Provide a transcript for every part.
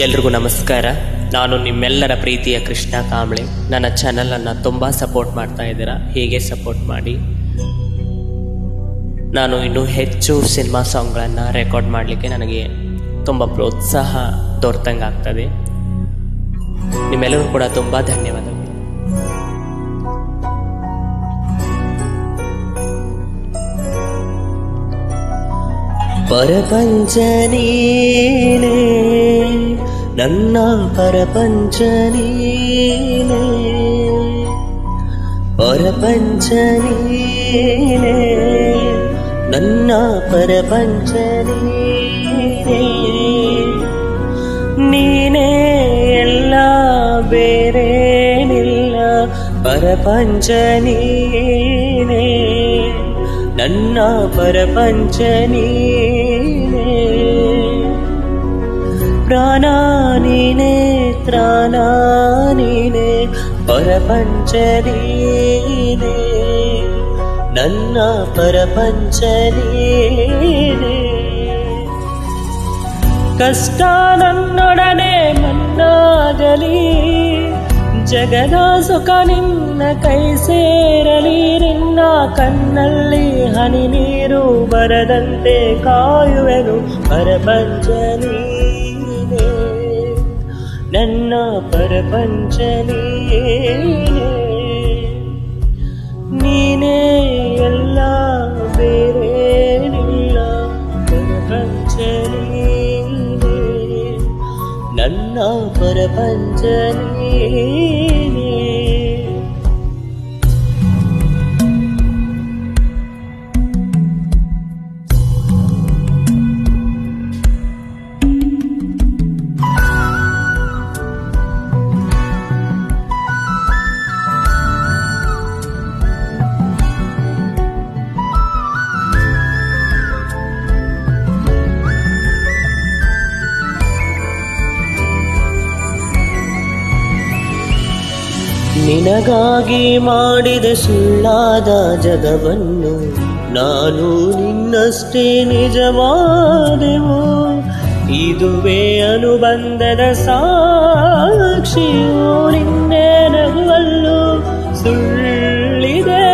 ಎಲ್ರಿಗೂ ನಮಸ್ಕಾರ. ನಾನು ನಿಮ್ಮೆಲ್ಲರ ಪ್ರೀತಿಯ ಕೃಷ್ಣ ಕಾಂಬ್ಳೆ. ನನ್ನ ಚಾನಲನ್ನು ತುಂಬ ಸಪೋರ್ಟ್ ಮಾಡ್ತಾ ಇದ್ದೀರಾ. ಹೀಗೆ ಸಪೋರ್ಟ್ ಮಾಡಿ. ನಾನು ಇನ್ನೂ ಹೆಚ್ಚು ಸಿನಿಮಾ ಸಾಂಗ್ಗಳನ್ನು ರೆಕಾರ್ಡ್ ಮಾಡಲಿಕ್ಕೆ ನನಗೆ ತುಂಬ ಪ್ರೋತ್ಸಾಹ ದೊರೆತಂಗೆ ಆಗ್ತದೆ. ನಿಮ್ಮೆಲ್ಲರೂ ಕೂಡ ತುಂಬ ಧನ್ಯವಾದಗಳು. ಪರಪಂಚ ನೀನೇ, ನನ್ನ ಪರಪಂಚ ನೀನೇ, ಪರಪಂಚ ನೀನೇ, ನನ್ನ ಪರಪಂಚ ನೀನೇ, ನೀನೇ ಎಲ್ಲ ಬೇರೇನಿಲ್ಲ, ಪರಪಂಚ ನೀನೇ, ನನ್ನ ಪರಪಂಚ ನೀನೇ, ಪ್ರಾಣ ನೀನೇ, ತ್ರಾಣ ನೀನೇ, ಪರಪಂಚ ನೀನೇ, ನನ್ನ ಪರಪಂಚ ನೀನೇ. ಕಷ್ಟ ನನ್ನೊಡನೆ ಮನ್ನಾಗಲಿ, ಜಗದ ಸುಖ ನಿನ್ನ ಕೈ ಸೇರಲಿ, ನಿನ್ನ ಕಣ್ಣಲ್ಲಿ ಹನಿ ನೀರು ಬರದಂತೆ ಕಾಯುವೆನು, ಪರಪಂಚ ನೀನೇ, ನನ್ನ ಪರಪಂಚ ನೀನೇ, ನೀನೇ ಎಲ್ಲ ಬೇರೇನಿಲ್ಲ, ಪರಪಂಚ ನೀನೇ, ನನ್ನ ಪರಪಂಚ ನೀನೇ. ನಿನಗಾಗಿ ಮಾಡಿದ ಸುಳ್ಳಾದ ಜಗವನ್ನು ನಾನು ನಿನ್ನಷ್ಟೇ ನಿಜವಾದೆವು, ಇದುವೇ ಅನುಬಂಧದ ಸಾಕ್ಷಿಯು, ನಿನ್ನೆ ನಗುವಲ್ಲೂ ಸುಳ್ಳಿದೆ,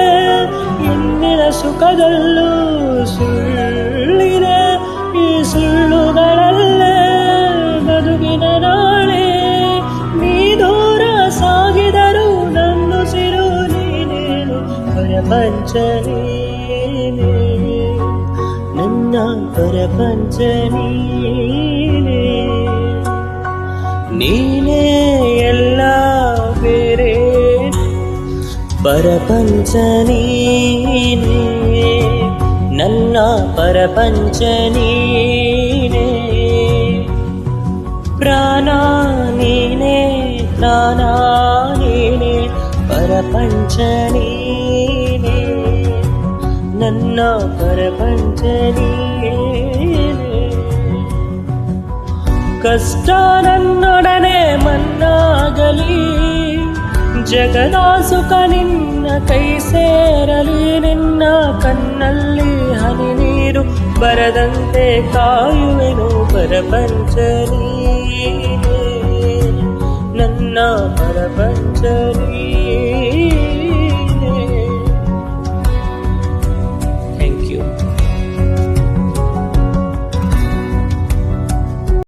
ಇಂದಿನ ಸುಖದಲ್ಲೂ ಸುಳ್ಳಿದೆ, ಈ ಸುಳ್ಳುಗಳಲ್ಲೇ ಬದುಕಿನ ನಾಳೆ, ನೀ ದೂರ ಸಾಗಿದರು ನನ್ನುಸಿರು ನೀನೇನು, ಪರಪಂಚ ನೀನೇ, ನನ್ನ ಪರಪಂಚ ನೀನೇ, ನೀನೇ ಎಲ್ಲ ಬೇರೆ, ಪರಪಂಚ ನೀನೇ, ನನ್ನ ಪರಪಂಚ ನೀನೇ, ಪ್ರಾಣ ನೀನೇ, ಪ್ರಾಣ ನೀನೇ, ಪರಪಂಚ ನೀನೇ, ನನ್ನ ಪರಪಂಚ ನೀನೇ. ಕಷ್ಟ ನನ್ನೊಡನೆ ಮನ್ನಾಗಲಿ, ಜಗದ ಸುಖ ನಿನ್ನ ಕೈ ಸೇರಲಿ, ನಿನ್ನ ಕಣ್ಣಲ್ಲಿ ಹನಿ ನೀರು ಬರದಂತೆ ಕಾಯುವೆನು, ಪರಪಂಚ ನೀನೇ, ನನ್ನ ಪರಪಂಚ ನೀನೇ.